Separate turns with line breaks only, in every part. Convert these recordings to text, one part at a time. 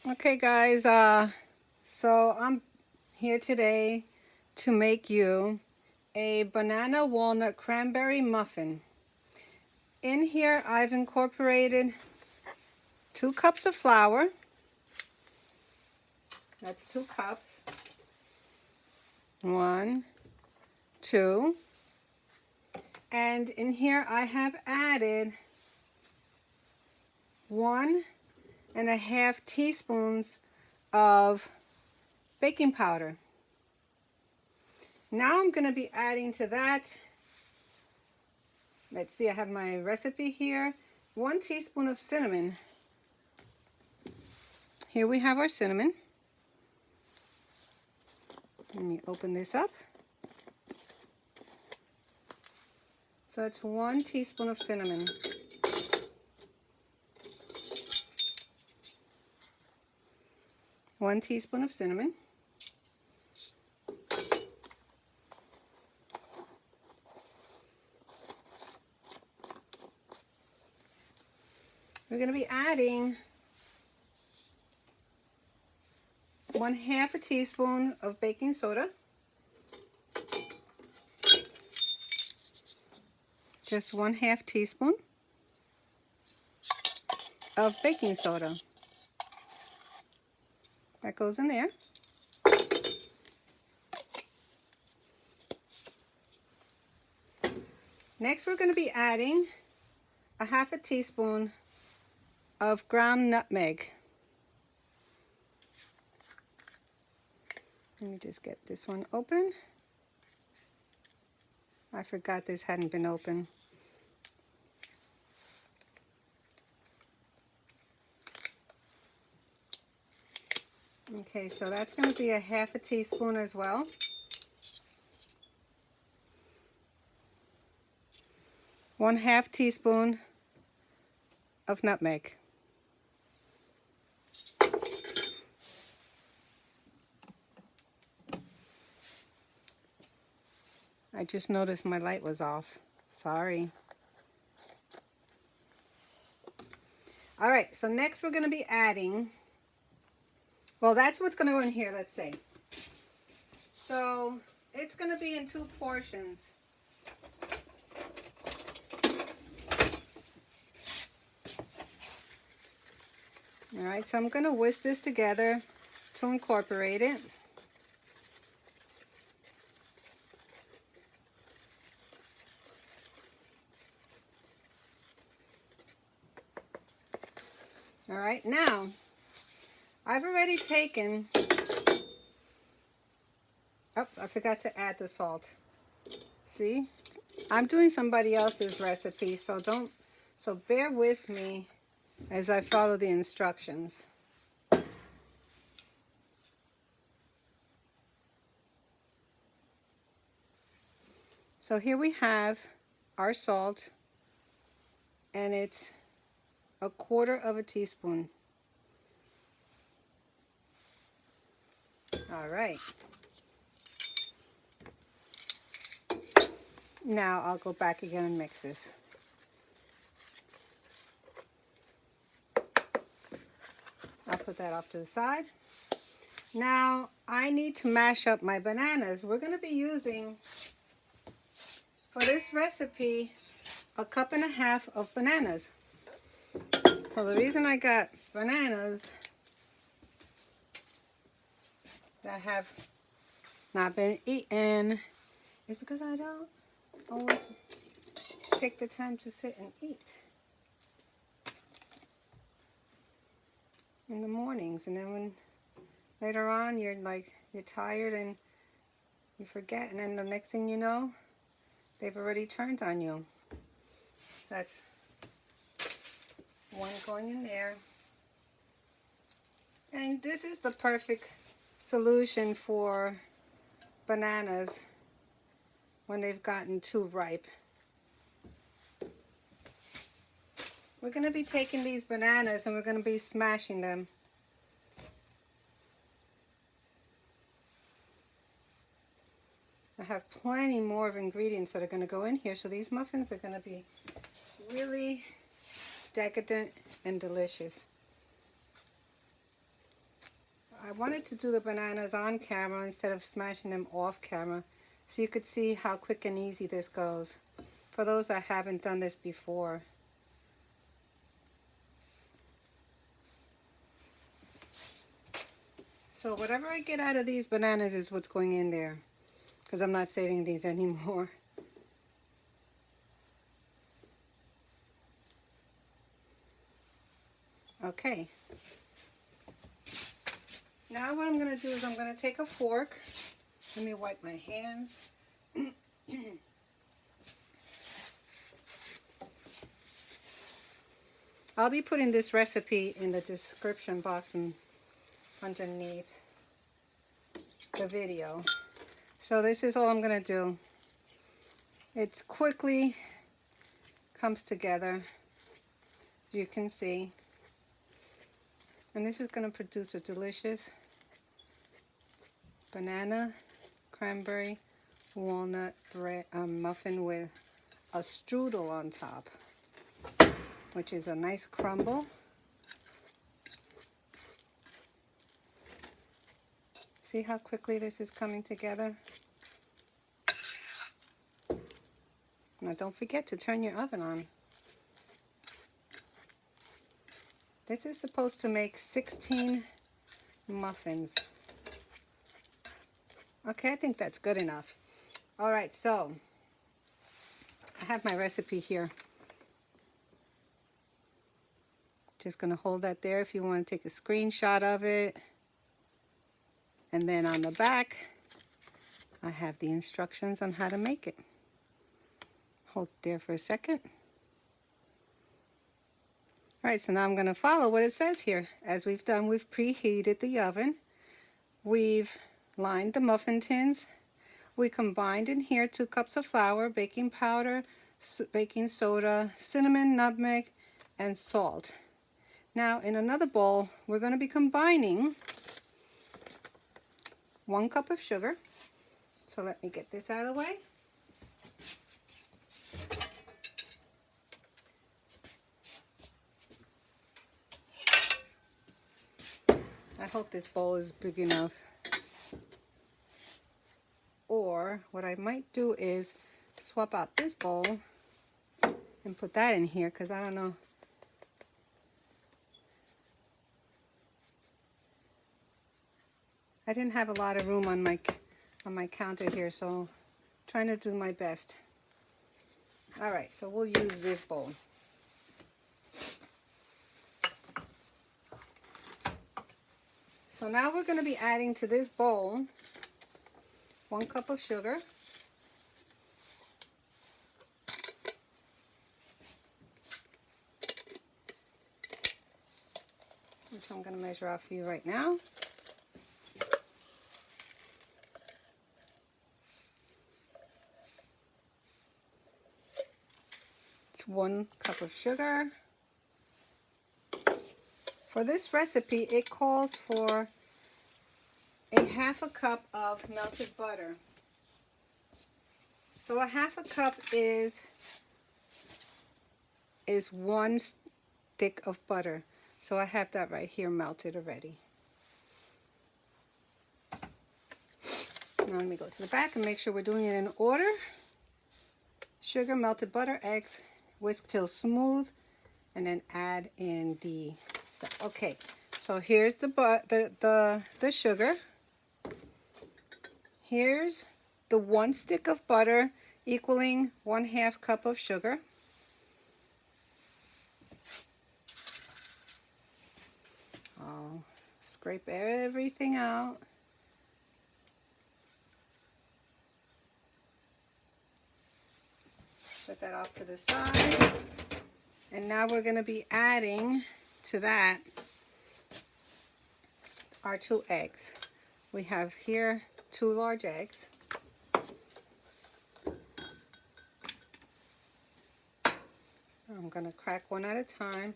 Okay guys, so I'm here today to make you a banana walnut cranberry muffin. In here I've incorporated 2 cups of flour. That's 2 cups. 1, 2. And in here I have added 1.5 teaspoons of baking powder. Now I'm going to be adding to that, let's see, I have my recipe here, 1 teaspoon of cinnamon. Here we have our cinnamon. Let me open this up. So it's 1 teaspoon of cinnamon. One teaspoon of cinnamon. We're going to be adding 1/2 teaspoon of baking soda. Just 1/2 teaspoon of baking soda. That goes in there. Next we're going to be adding 1/2 teaspoon of ground nutmeg. Let me just get this one open. I forgot this hadn't been open. Okay, so that's going to be 1/2 teaspoon as well. One-half teaspoon of nutmeg. I just noticed my light was off. Sorry. All right, so next we're going to be adding, well, that's what's going to go in here, let's say. So it's going to be in 2 portions. All right, so I'm going to whisk this together to incorporate it. All right, now I've already taken, oh, I forgot to add the salt. See, I'm doing somebody else's recipe, so bear with me as I follow the instructions. So here we have our salt, and it's 1/4 teaspoon. All right. Now I'll go back again and mix this. I'll put that off to the side. Now I need to mash up my bananas. We're going to be using, for this recipe, 1.5 cups of bananas. So the reason I got bananas that have not been eaten is because I don't always take the time to sit and eat in the mornings, and then when later on you're tired and you forget, and then the next thing you know, they've already turned on you. That's 1 going in there. And this is the perfect solution for bananas when they've gotten too ripe. We're going to be taking these bananas and we're going to be smashing them. I have plenty more of ingredients that are going to go in here, so these muffins are going to be really decadent and delicious. I wanted to do the bananas on camera instead of smashing them off camera, so you could see how quick and easy this goes for those that haven't done this before. So whatever I get out of these bananas is what's going in there, because I'm not saving these anymore. Okay. Now what I'm going to do is I'm going to take a fork. Let me wipe my hands. I'll be putting this recipe in the description box and underneath the video. So this is all I'm going to do. It quickly comes together, you can see. And this is going to produce a delicious banana, cranberry, walnut bread muffin with a strudel on top, which is a nice crumble. See how quickly this is coming together? Now don't forget to turn your oven on. This is supposed to make 16 muffins. Okay, I think that's good enough. All right, so I have my recipe here. Just going to hold that there if you want to take a screenshot of it. And then on the back, I have the instructions on how to make it. Hold it there for a second. All right, so now I'm going to follow what it says here. As we've done, we've preheated the oven. We've lined the muffin tins. We combined in here 2 cups of flour, baking powder, baking soda, cinnamon, nutmeg, and salt. Now in another bowl, we're going to be combining 1 cup of sugar. So let me get this out of the way. I hope this bowl is big enough. Or what I might do is swap out this bowl and put that in here, because I don't know. I didn't have a lot of room on my counter here, so I'm trying to do my best. All right, so we'll use this bowl. So now we're going to be adding to this bowl 1 cup of sugar, which I'm going to measure out for you right now. It's 1 cup of sugar. For this recipe, it calls for a 1/2 cup of melted butter. So a 1/2 cup is 1 stick of butter. So I have that right here melted already. Now let me go to the back and make sure we're doing it in order. Sugar, melted butter, eggs, whisk till smooth, and then add in the stuff. Okay, so here's the sugar. Here's the 1 stick of butter equaling 1/2 cup of sugar. I'll scrape everything out. Put that off to the side. And now we're going to be adding to that our 2 eggs. We have here 2 large eggs. I'm going to crack one at a time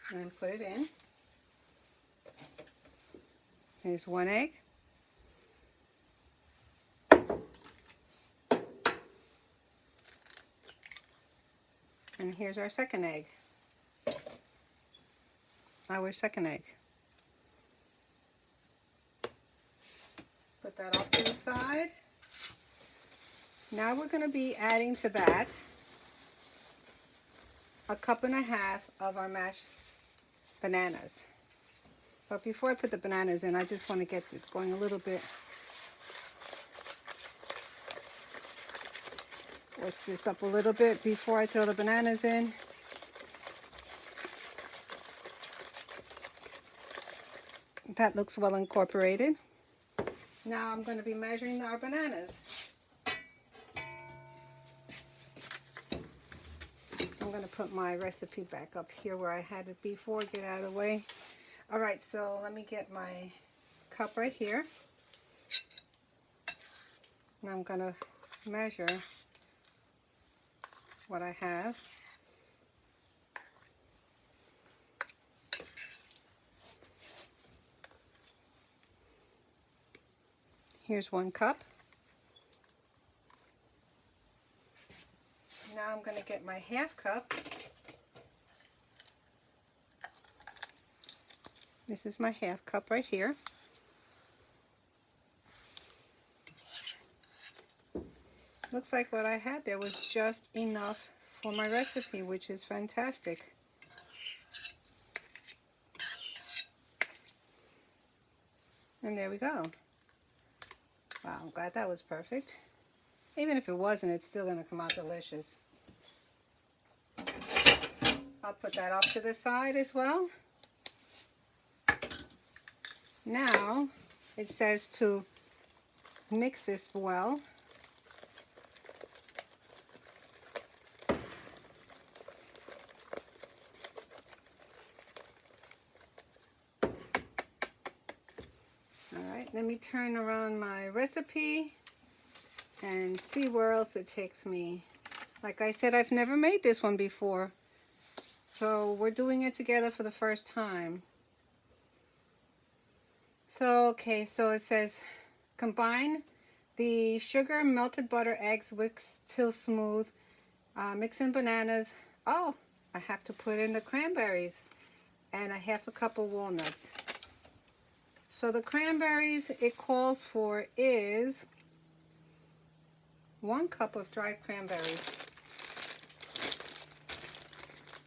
and then put it in. Here's 1 egg. And here's our second egg. Our second egg. Put that off to the side. Now we're going to be adding to that a cup and a half of our mashed bananas. But before I put the bananas in, I just want to get this going a little bit. Whisk this up a little bit before I throw the bananas in. That looks well incorporated. Now I'm going to be measuring our bananas. I'm going to put my recipe back up here where I had it before, get out of the way. Alright, so let me get my cup right here. And I'm going to measure what I have. Here's 1 cup. Now I'm going to get my half cup. This is my half cup right here. Looks like what I had there was just enough for my recipe, which is fantastic. And there we go. Wow, I'm glad that was perfect. Even if it wasn't, it's still going to come out delicious. I'll put that off to the side as well. Now, it says to mix this well. Alright, let me turn around my recipe and see where else it takes me. Like I said, I've never made this one before. So we're doing it together for the first time. So, okay, so it says combine the sugar, melted butter, eggs, whisk till smooth, mix in bananas. Oh, I have to put in the cranberries and a half a cup of walnuts. So the cranberries it calls for is 1 cup of dried cranberries.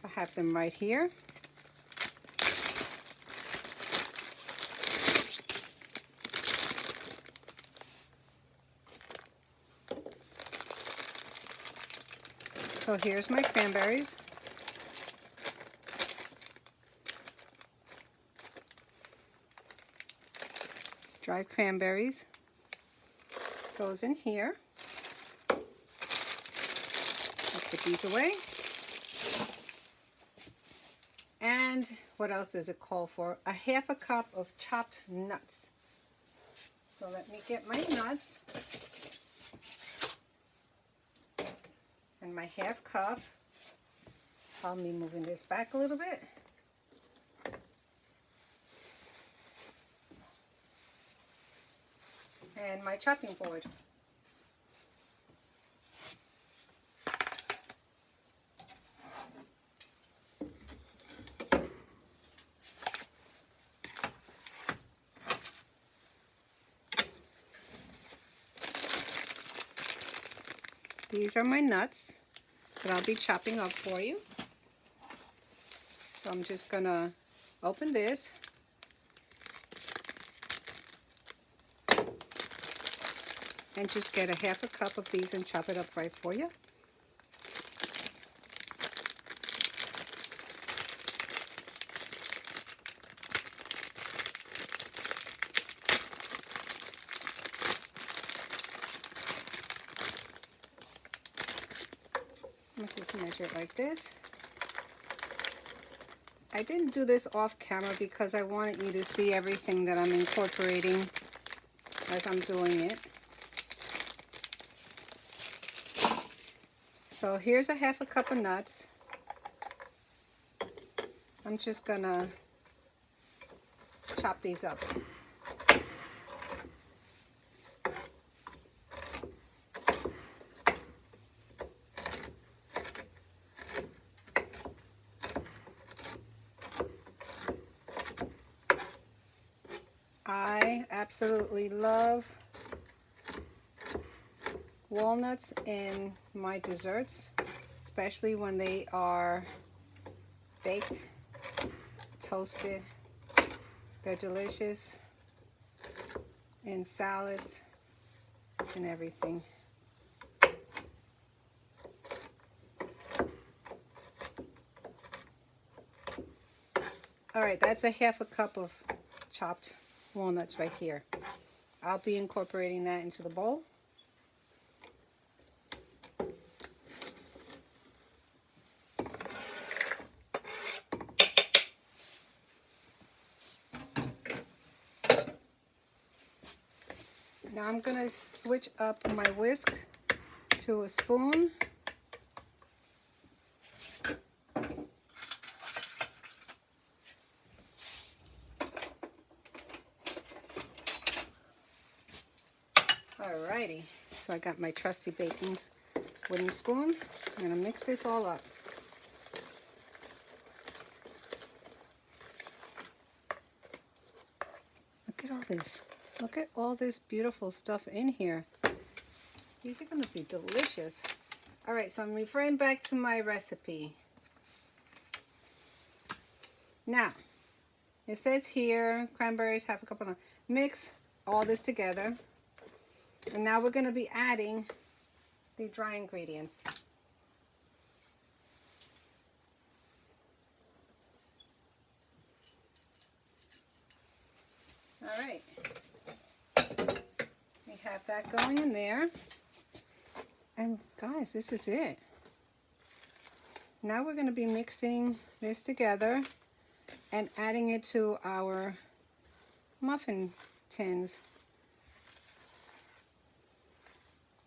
I have them right here. So here's my cranberries. Dried cranberries goes in here. I'll put these away. And what else does it call for? A half a cup of chopped nuts. So let me get my nuts. And my half cup. I'll be moving this back a little bit. And my chopping board. These are my nuts that I'll be chopping up for you. So I'm just gonna open this. And just get a half a cup of these and chop it up right for you. I'm going to just measure it like this. I didn't do this off camera because I wanted you to see everything that I'm incorporating as I'm doing it. So here's a half a cup of nuts. I'm just gonna chop these up. I absolutely love walnuts in my desserts, especially when they are baked, toasted. They're delicious in salads and everything. All right, that's a half a cup of chopped walnuts right here. I'll be incorporating that into the bowl. Now I'm going to switch up my whisk to a spoon. Alrighty, so I got my trusty Bacon's wooden spoon. I'm going to mix this all up. Look at all this. Look at all this beautiful stuff in here. These are going to be delicious. Alright, so I'm referring back to my recipe. Now, it says here, cranberries, half a cup of mix all this together. And now we're going to be adding the dry ingredients. All right. We have that going in there. And guys, this is it. Now we're going to be mixing this together and adding it to our muffin tins.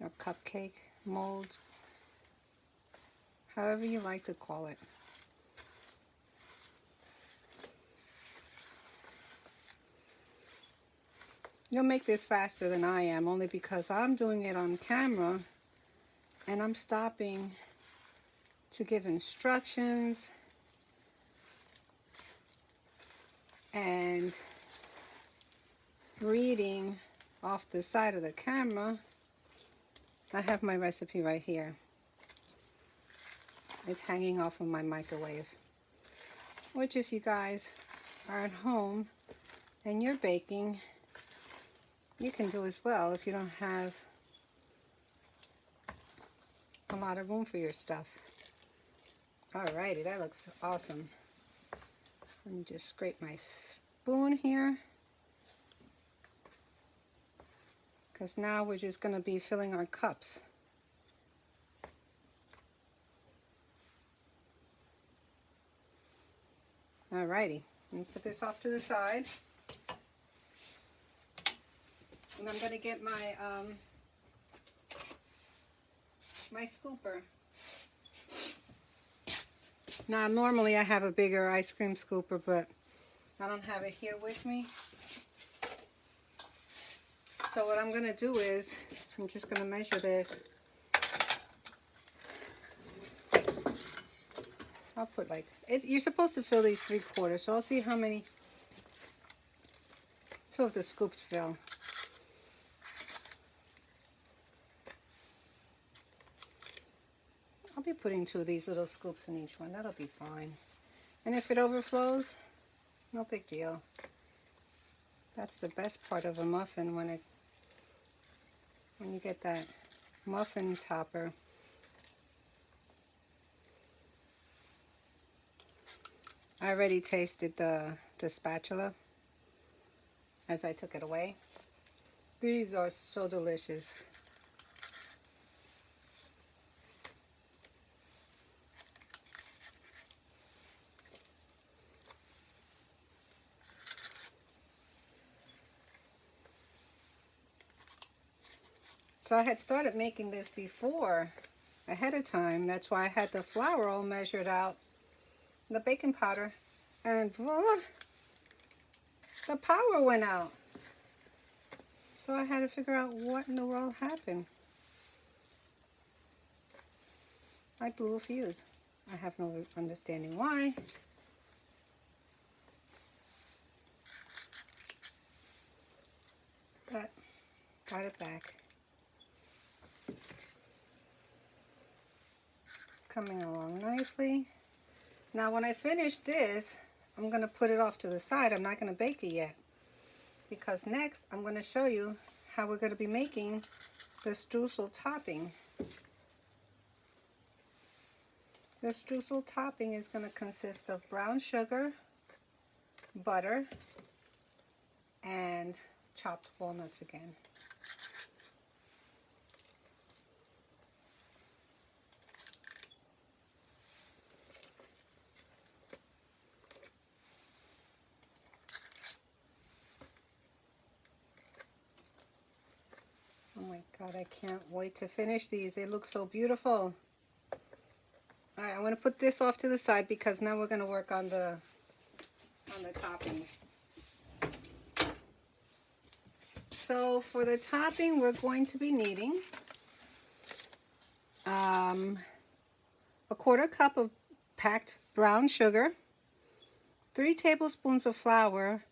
Or cupcake molds, however you like to call it. You'll make this faster than I am, only because I'm doing it on camera and I'm stopping to give instructions and reading off the side of the camera. I have my recipe right here. It's hanging off of my microwave, which if you guys are at home and you're baking, you can do as well if you don't have a lot of room for your stuff. Alrighty, that looks awesome. Let me just scrape my spoon here, because now we're just going to be filling our cups. Alrighty, let me put this off to the side. And I'm going to get my my scooper. Now normally I have a bigger ice cream scooper, but I don't have it here with me. So what I'm going to do is, I'm just going to measure this. I'll put like, you're supposed to fill these 3/4, so I'll see how many, 2 of the scoops fill. I'll be putting 2 of these little scoops in each one, that'll be fine. And if it overflows, no big deal. That's the best part of a muffin, when you get that muffin topper. I already tasted the spatula as I took it away. These are so delicious. So I had started making this before, ahead of time. That's why I had the flour all measured out, the baking powder, and voila, the power went out. So I had to figure out what in the world happened. I blew a fuse. I have no understanding why. But got it back. Coming along nicely. Now when I finish this, I'm going to put it off to the side. I'm not going to bake it yet, because next I'm going to show you how we're going to be making the streusel topping. The streusel topping is going to consist of brown sugar, butter, and chopped walnuts again. Oh my God, I can't wait to finish these. They look so beautiful. All right, I'm going to put this off to the side because now we're going to work on the topping. So for the topping, we're going to be needing a 1/4 cup of packed brown sugar, 3 tablespoons of flour,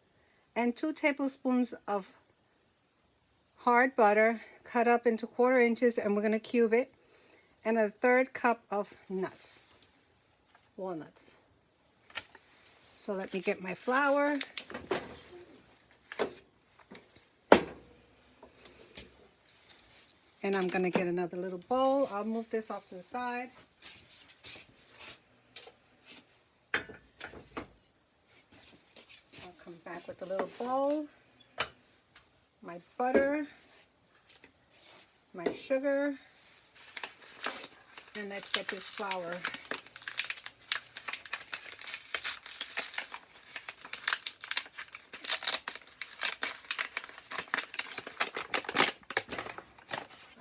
and 2 tablespoons of hard butter cut up into 1/4 inches, and we're going to cube it, and a 1/3 cup of nuts, walnuts. So let me get my flour. And I'm going to get another little bowl. I'll move this off to the side. I'll come back with a little bowl. My butter, my sugar, and let's get this flour.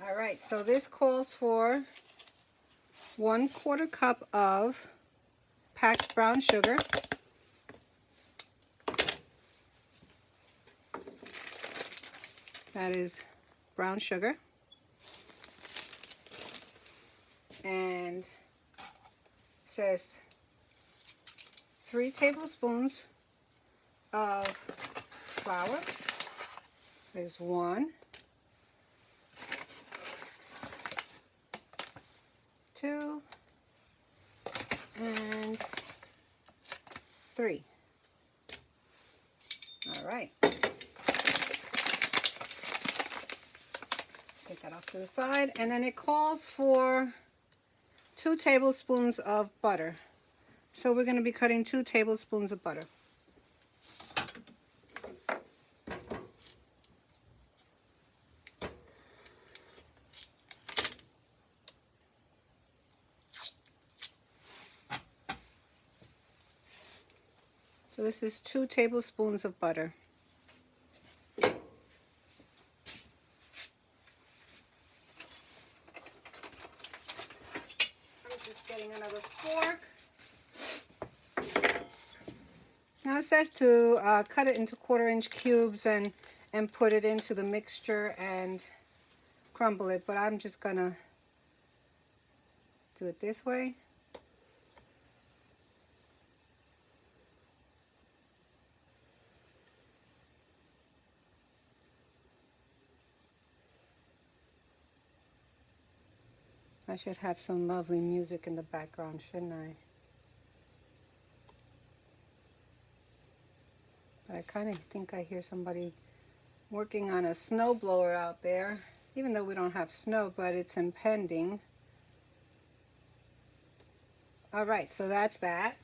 All right, so this calls for 1/4 cup of packed brown sugar, that is brown sugar, and it says 3 tablespoons of flour. There's 1, 2, and 3. All right. Take that off to the side, and then it calls for 2 tablespoons of butter. So we're going to be cutting 2 tablespoons of butter. So this is 2 tablespoons of butter. Getting another fork. Now it says to cut it into 1/4 inch cubes and put it into the mixture and crumble it, but I'm just gonna do it this way. I should have some lovely music in the background, shouldn't I? But I kind of think I hear somebody working on a snow blower out there, even though we don't have snow, but it's impending. All right, so that's that.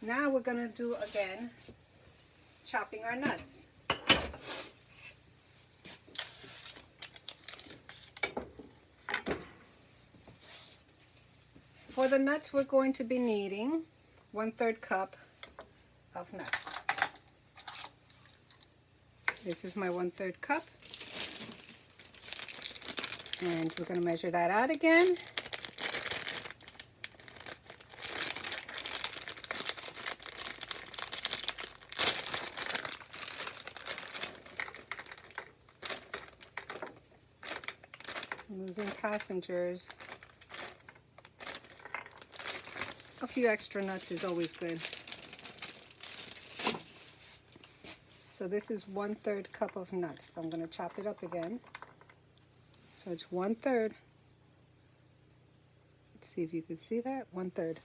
Now we're going to do, again, chopping our nuts. For the nuts, we're going to be needing 1/3 cup of nuts. This is my 1/3 cup. And we're going to measure that out again. Losing passengers. A few extra nuts is always good. So this is 1/3 cup of nuts. So I'm going to chop it up again. So it's 1/3. Let's see if you could see that. 1/3.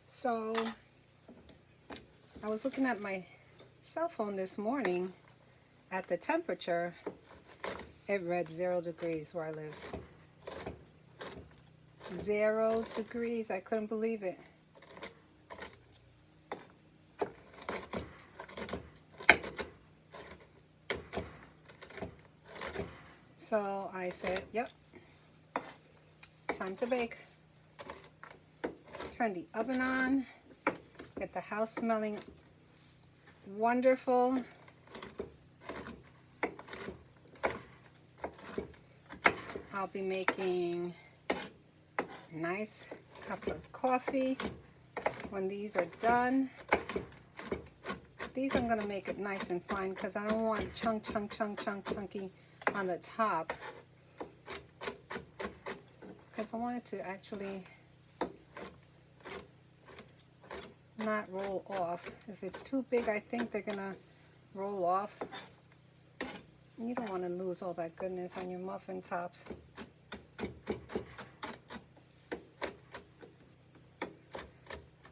So I was looking at my cell phone this morning at the temperature. It read 0 degrees where I live. 0 degrees. I couldn't believe it. So I said, yep, time to bake. Turn the oven on. Get the house smelling wonderful. I'll be making a nice cup of coffee when these are done. These I'm going to make it nice and fine because I don't want chunky on the top. Because I want it to actually not roll off. If it's too big, I think they're going to roll off. You don't want to lose all that goodness on your muffin tops.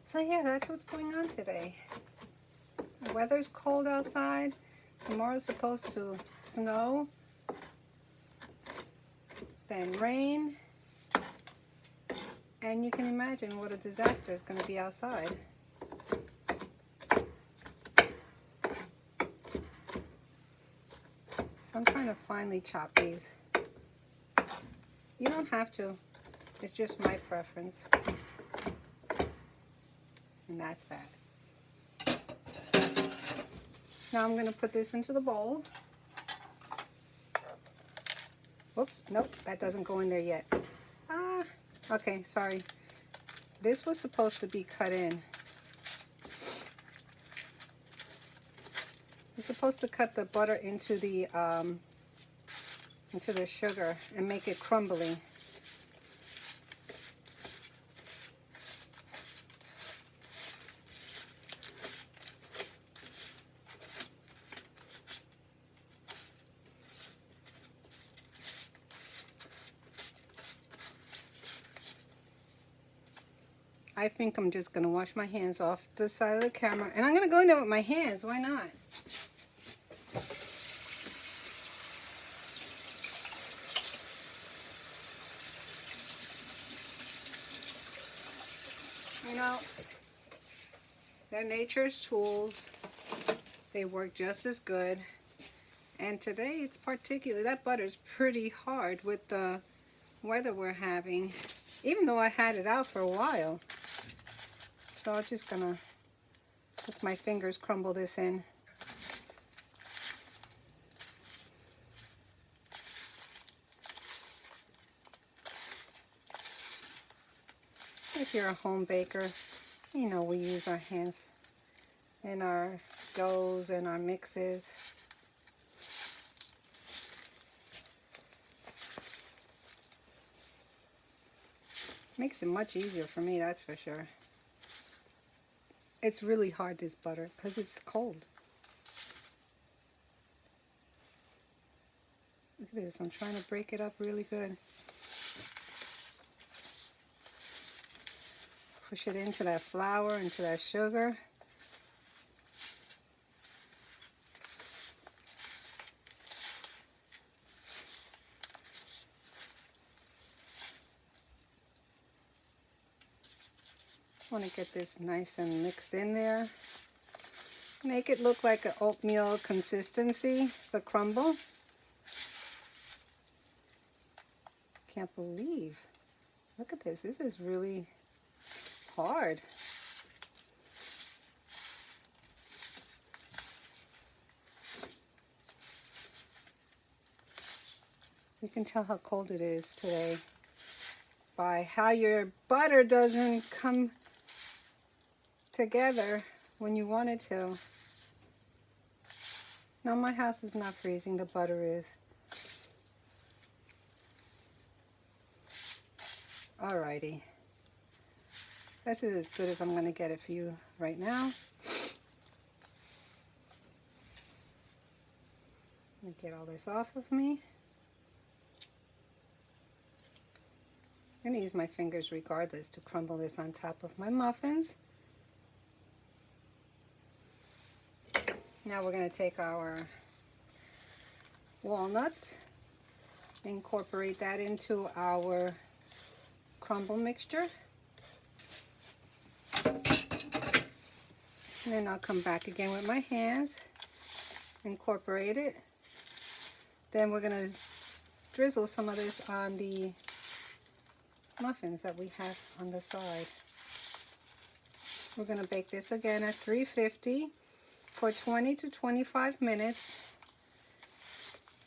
So yeah, that's what's going on today. The weather's cold outside. Tomorrow's supposed to snow, then rain, and you can imagine what a disaster is going to be outside. So I'm trying to finely chop these. You don't have to. It's just my preference. And that's that. Now I'm going to put this into the bowl. Whoops, nope, that doesn't go in there yet. Okay, sorry. This was supposed to be cut in. You're supposed to cut the butter into the sugar and make it crumbly. I think I'm just going to wash my hands off the side of the camera. And I'm going to go in there with my hands. Why not? You know, they're nature's tools. They work just as good. And today it's particularly, that butter's pretty hard with the weather we're having. Even though I had it out for a while. So I'm just gonna, with my fingers, crumble this in. If you're a home baker, you know we use our hands in our doughs and our mixes. Makes it much easier for me, that's for sure. It's really hard, this butter, because it's cold. Look at this, I'm trying to break it up really good. Push it into that flour, into that sugar. Want to get this nice and mixed in there. Make it look like an oatmeal consistency, the crumble. Can't believe. Look at this. This is really hard. You can tell how cold it is today by how your butter doesn't come together when you want it to. Now my house is not freezing, the butter is. Alrighty. This is as good as I'm going to get it for you right now. Let me get all this off of me. I'm going to use my fingers regardless to crumble this on top of my muffins. Now we're going to take our walnuts, incorporate that into our crumble mixture. And then I'll come back again with my hands, incorporate it. Then we're going to drizzle some of this on the muffins that we have on the side. We're going to bake this again at 350 for 20 to 25 minutes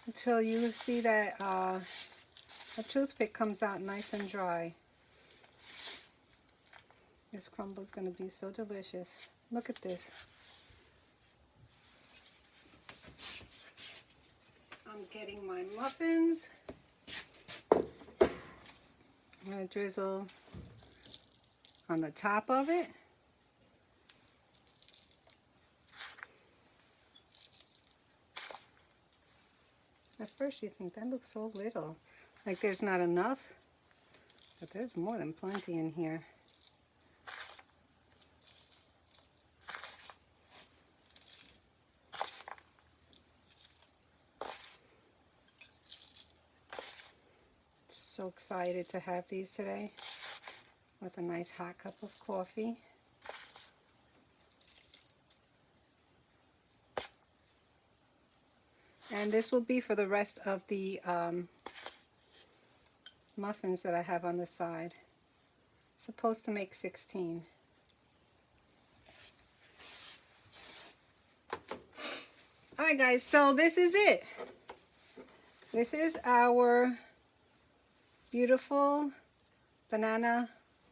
until you see that a toothpick comes out nice and dry. This crumble is going to be so delicious. Look at this. I'm getting my muffins. I'm going to drizzle on the top of it. At first you think that looks so little, like there's not enough, but there's more than plenty in here. So excited to have these today with a nice hot cup of coffee. And this will be for the rest of the muffins that I have on the side. Supposed to make 16. Alright guys, so this is it. This is our beautiful banana,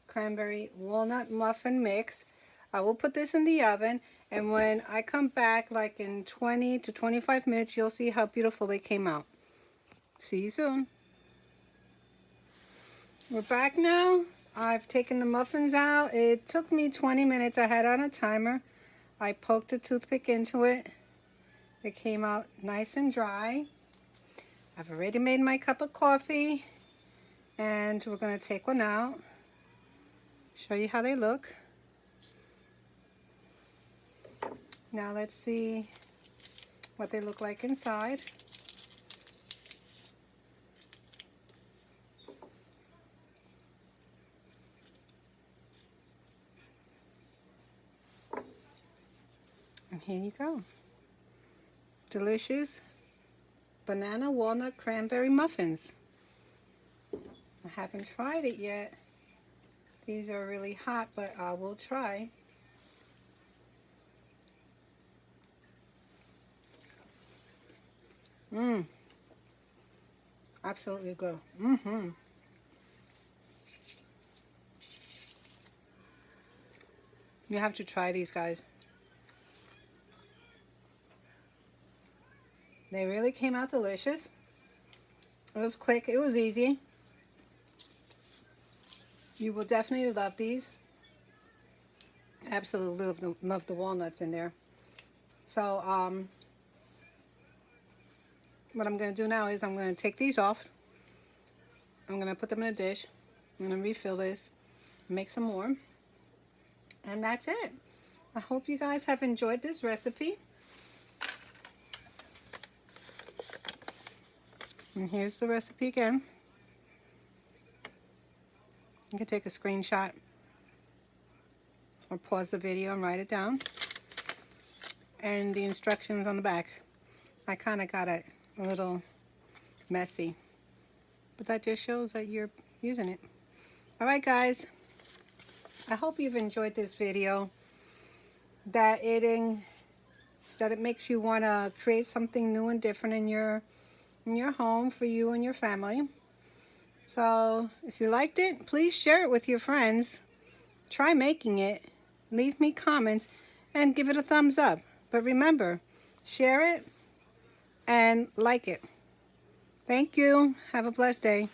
cranberry, walnut muffin mix. I will put this in the oven, and when I come back, like in 20 to 25 minutes, you'll see how beautiful they came out. See you soon. We're back now. I've taken the muffins out. It took me 20 minutes. I had on a timer. I poked a toothpick into it. It came out nice and dry. I've already made my cup of coffee. And we're going to take one out, show you how they look. Now let's see what they look like inside. And here you go. Delicious banana, walnut, cranberry muffins. I haven't tried it yet. These are really hot, but I will try. Absolutely good. You have to try these, guys. They really came out delicious. It was quick. It was easy. You will definitely love these. Absolutely love the walnuts in there. So, what I'm going to do now is I'm going to take these off. I'm going to put them in a dish. I'm going to refill this, make some more. And that's it. I hope you guys have enjoyed this recipe. And here's the recipe again. You can take a screenshot or pause the video and write it down. And the instructions on the back. I kind of got it a little messy, but that just shows that you're using it. Alright guys, I hope you've enjoyed this video, that it makes you want to create something new and different in your home for you and your family. So if you liked it, please share it with your friends. Try making it. Leave me comments and give it a thumbs up. But remember, share it and like it. Thank you. Have a blessed day.